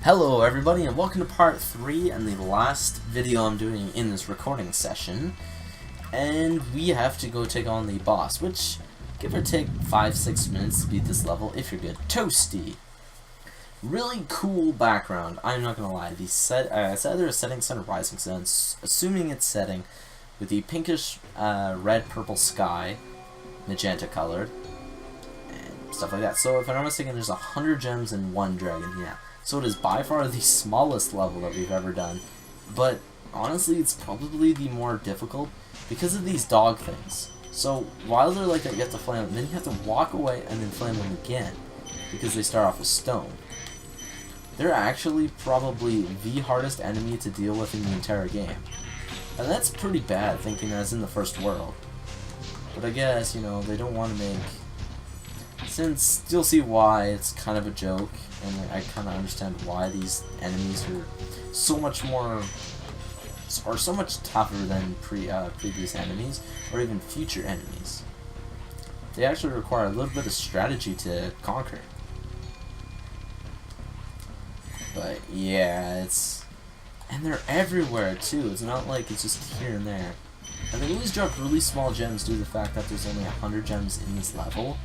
Hello everybody and welcome to part 3 and the last video I'm doing in this recording session. And we have to go take on the boss, which give or take 5-6 minutes to beat this level if you're good. Toasty. Really cool background, I'm not gonna lie. It's either a setting sun or rising sun, assuming it's setting, with the pinkish red purple sky, magenta colored, and stuff like that. So if I'm not mistaken, there's 100 gems and 1 dragon, yeah. So it is by far the smallest level that we've ever done, but honestly it's probably the more difficult because of these dog things. So while they're like that, you have to flame them, then you have to walk away and then flame them again, because they start off with stone. They're actually probably the hardest enemy to deal with in the entire game. And that's pretty bad, thinking that it's in the first world. But I guess, you know, they don't want to make... Since you'll see why it's kind of a joke, and I kind of understand why these enemies are so much more, or so much tougher than previous enemies, or even future enemies. They actually require a little bit of strategy to conquer. But yeah, and they're everywhere too. It's not like it's just here and there. And they always drop really small gems due to the fact that there's only 100 gems in this level,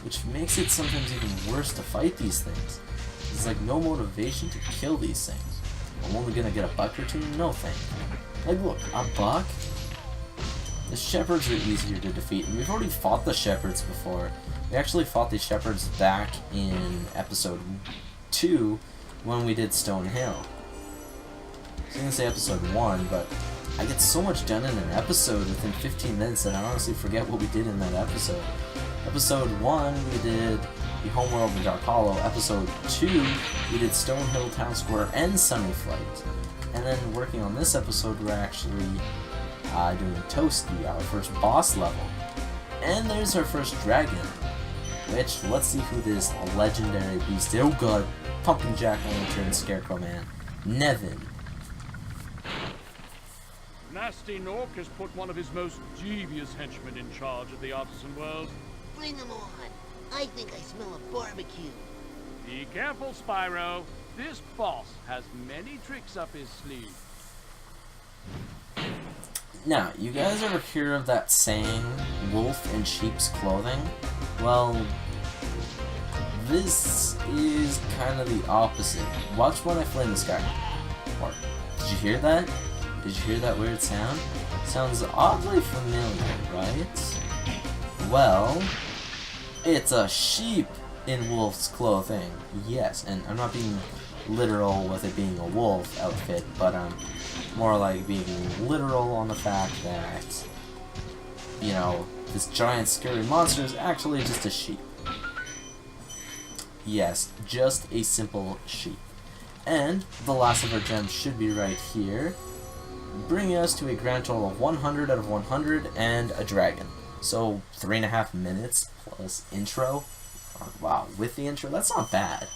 which makes it sometimes even worse to fight these things. There's like no motivation to kill these things. I'm only gonna get a buck or two? No thank you. Like look, a buck? The shepherds are easier to defeat, and we've already fought the shepherds before. We actually fought the shepherds back in episode 2 when we did Stone Hill. I was gonna say episode 1, but I get so much done in an episode within 15 minutes that I honestly forget what we did in that episode. Episode 1, we did the Homeworld and Dark Hollow. Episode 2, we did Stone Hill, Town Square, and Sunny Flight. And then working on this episode, we're actually doing Toasty, our first boss level. And there's our first dragon, which, let's see who this legendary beast is. Oh god, Pumpkin Jack-o'-lantern Scarecrow Man, Nevin. Nasty Nork has put one of his most devious henchmen in charge of the artisan world. Bring them on. I think I smell a barbecue. Be careful, Spyro. This boss has many tricks up his sleeve. Now, you guys ever hear of that saying, wolf in sheep's clothing? Well, this is kind of the opposite. Watch when I flame this guy. Or, did you hear that? Did you hear that weird sound? Sounds oddly familiar, right? Well, it's a sheep in wolf's clothing. Yes, and I'm not being literal with it being a wolf outfit, but more like being literal on the fact that, you know, this giant scary monster is actually just a sheep. Yes, just a simple sheep. And the last of our gems should be right here, bringing us to a grand total of 100 out of 100 and a dragon. So 3.5 minutes plus intro. Oh, wow, with the intro, that's not bad.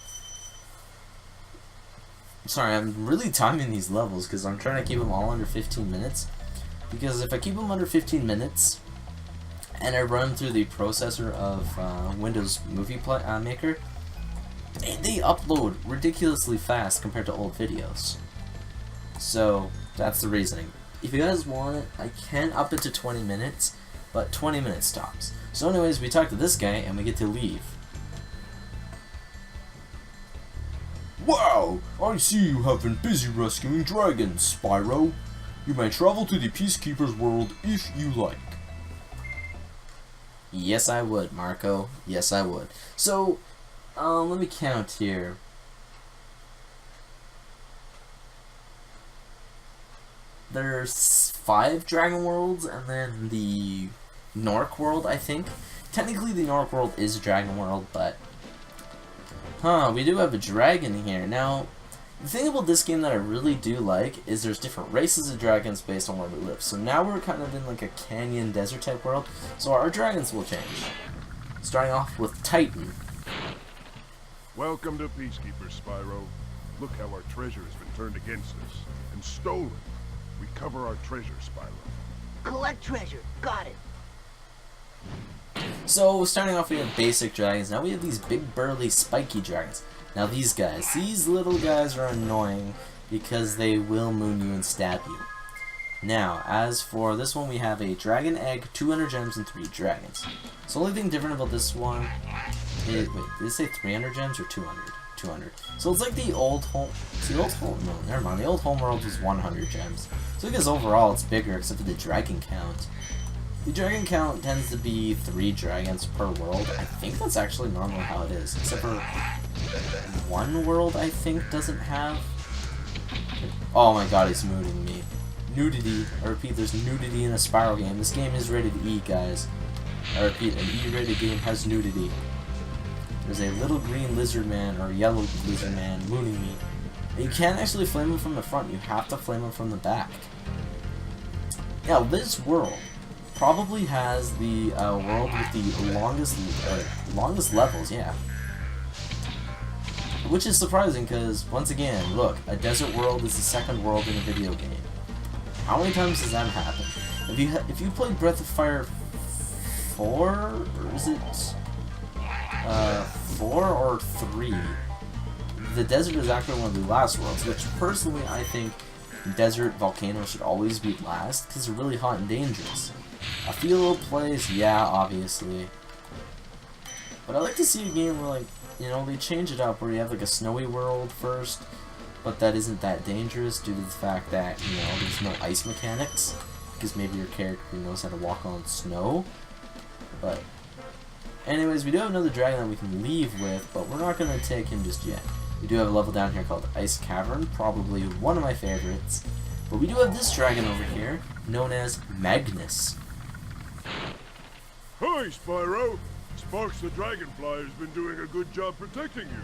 Sorry, I'm really timing these levels because I'm trying to keep them all under 15 minutes. Because if I keep them under 15 minutes and I run through the processor of Windows Movie Maker, they upload ridiculously fast compared to old videos. So that's the reasoning. If you guys want it, I can up it to 20 minutes, but 20 minutes stops. So anyways, we talk to this guy and we get to leave. Wow! I see you have been busy rescuing dragons, Spyro. You may travel to the Peacekeepers world if you like. Yes, I would, Marco. Yes, I would. So, let me count here. There's 5 dragon worlds, and then the Nork world, I think. Technically, the Nork world is a dragon world, but... we do have a dragon here. Now, the thing about this game that I really do like is there's different races of dragons based on where we live. So now we're kind of in like a canyon desert type world, so our dragons will change. Starting off with Titan. Welcome to Peacekeepers, Spyro. Look how our treasure has been turned against us and stolen. Recover our treasure, Spyro. Collect treasure. Got it. So, starting off we have basic dragons. Now we have these big burly spiky dragons. Now these little guys are annoying because they will moon you and stab you. Now, as for this one, we have a dragon egg, 200 gems, and 3 dragons. So the only thing different about this one is, wait, did it say 300 gems or 200? 200. So it's like the old home, no, never mind, the old homeworld was 100 gems. So I guess overall it's bigger except for the dragon count. The dragon count tends to be 3 dragons per world. I think that's actually normally how it is, except for one world I think doesn't have. Oh my god, he's mooning me. Nudity. I repeat, there's nudity in a Spyro game. This game is rated E, guys. I repeat, an E-rated game has nudity. There's a little green lizard man, or yellow lizard man, mooning me. You can't actually flame him from the front, you have to flame him from the back. Now, this world probably has the world with the longest levels, yeah. Which is surprising, because, once again, look, a desert world is the second world in a video game. How many times does that happen? If you played Breath of Fire 4, or is it 4 or 3? The desert is actually one of the last worlds, which personally I think desert volcanoes should always be last because they're really hot and dangerous. A few little plays, yeah, obviously. But I like to see a game where, like, you know, they change it up where you have like a snowy world first, but that isn't that dangerous due to the fact that, you know, there's no ice mechanics, because maybe your character knows how to walk on snow. But anyways, we do have another dragon that we can leave with, but we're not going to take him just yet. We do have a level down here called Ice Cavern, probably one of my favorites. But we do have this dragon over here, known as Magnus. Hi, Spyro! Sparks the Dragonfly has been doing a good job protecting you.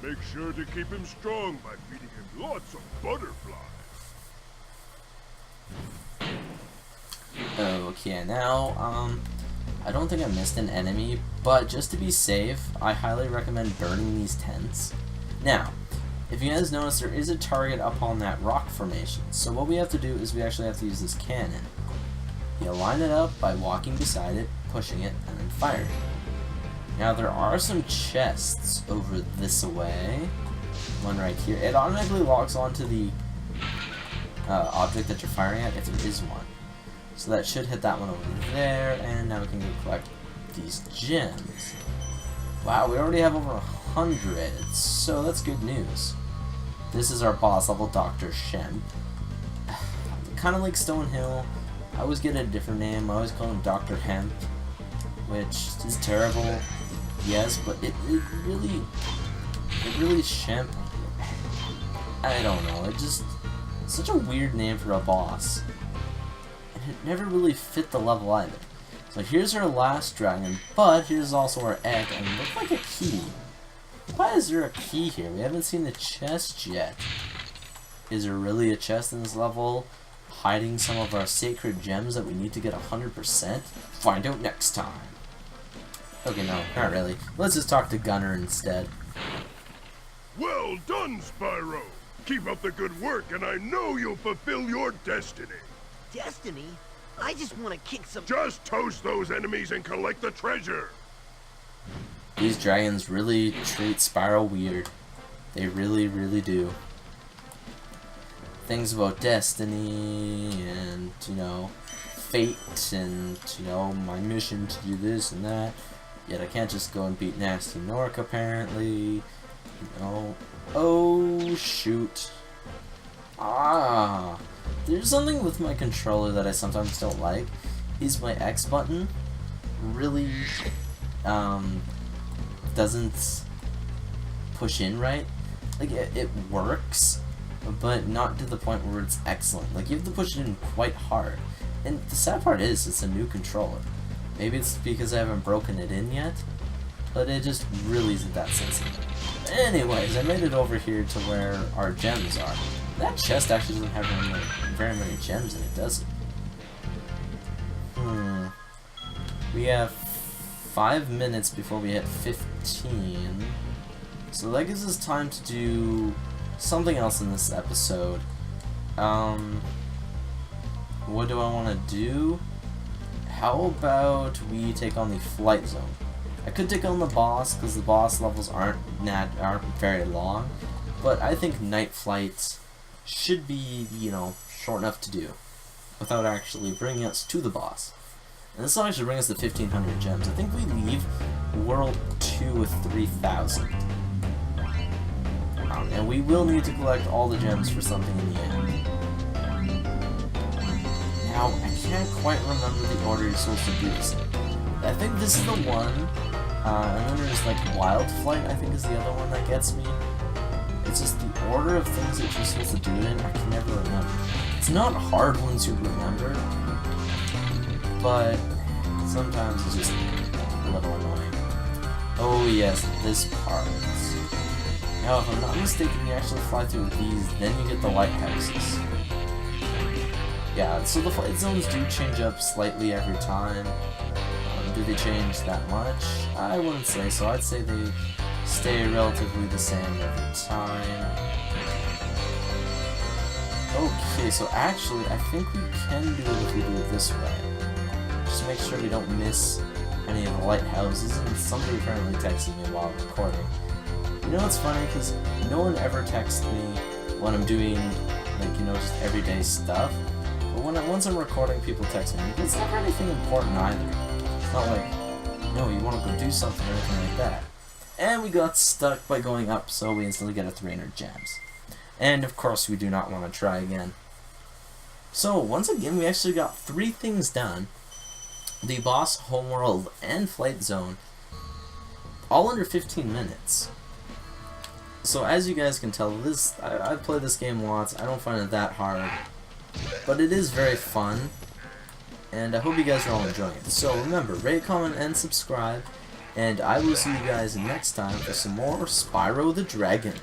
Make sure to keep him strong by feeding him lots of butterflies. Okay, now, I don't think I missed an enemy, but just to be safe, I highly recommend burning these tents. Now, if you guys notice, there is a target up on that rock formation, so what we have to do is we actually have to use this cannon. You line it up by walking beside it, pushing it, and then firing. Now, there are some chests over this way. One right here. It automatically locks onto the object that you're firing at if there is one. So that should hit that one over there, and now we can go collect these gems. Wow, we already have over 100, so that's good news. This is our boss level, Dr. Shemp. Kind of like Stonehill. I always get a different name. I always call him Dr. Hemp, which is terrible. Yes, but it really Shemp. I don't know. It just such a weird name for a boss. It never really fit the level either. So here's our last dragon, but here's also our egg, and it looks like a key. Why is there a key here? We haven't seen the chest yet. Is there really a chest in this level, hiding some of our sacred gems that we need to get 100%? Find out next time. Okay, no, not really. Let's just talk to Gunner instead. Well done, Spyro! Keep up the good work, and I know you'll fulfill your destiny. Destiny? I just want to kick some... Just toast those enemies and collect the treasure! These dragons really treat Spyro weird. They really, really do. Things about destiny and, you know, fate and, you know, my mission to do this and that. Yet I can't just go and beat Nasty Nork, apparently. You know. Oh, shoot. Ah. There's something with my controller that I sometimes don't like. Is my X button really, doesn't push in right. Like, it works, but not to the point where it's excellent. Like, you have to push it in quite hard. And the sad part is, it's a new controller. Maybe it's because I haven't broken it in yet, but it just really isn't that sensitive. Anyways, I made it over here to where our gems are. That chest actually doesn't have very many gems in it, does it? We have 5 minutes before we hit 15. So that gives us time to do something else in this episode. What do I want to do? How about we take on the flight zone? I could take on the boss because the boss levels aren't very long, but I think night flights should be, you know, short enough to do without actually bringing us to the boss. And this will actually bring us to 1,500 gems. I think we leave World 2 with 3,000. And we will need to collect all the gems for something in the end. Now, I can't quite remember the order you're supposed to do this in. I think this is the one, and then there's like Wild Flight, I think is the other one that gets me. It's just the order of things that you're supposed to do it in, I can never remember. It's not hard once you remember, but sometimes it's just a little annoying. Oh yes, this part. Now if I'm not mistaken, you actually fly through these, then you get the lighthouses. Yeah, so the flight zones do change up slightly every time. Do they change that much? I wouldn't say so. I'd say they stay relatively the same every time. Okay, so actually, I think we can do it if we do it this way. Just make sure we don't miss any of the lighthouses, and somebody apparently texted me while recording. You know what's funny? Because no one ever texts me when I'm doing, like, you know, just everyday stuff. But once I'm recording, people text me. It's never anything important either. It's not like, no, you want to go do something or anything like that. And we got stuck by going up, so we instantly get a 300 gems. And of course, we do not want to try again. So once again, we actually got 3 things done: the boss, homeworld, and flight zone, all under 15 minutes. So as you guys can tell, I've played this game lots. I don't find it that hard, but it is very fun, and I hope you guys are all enjoying it. So remember, rate, comment, and subscribe, and I will see you guys next time for some more Spyro the Dragon.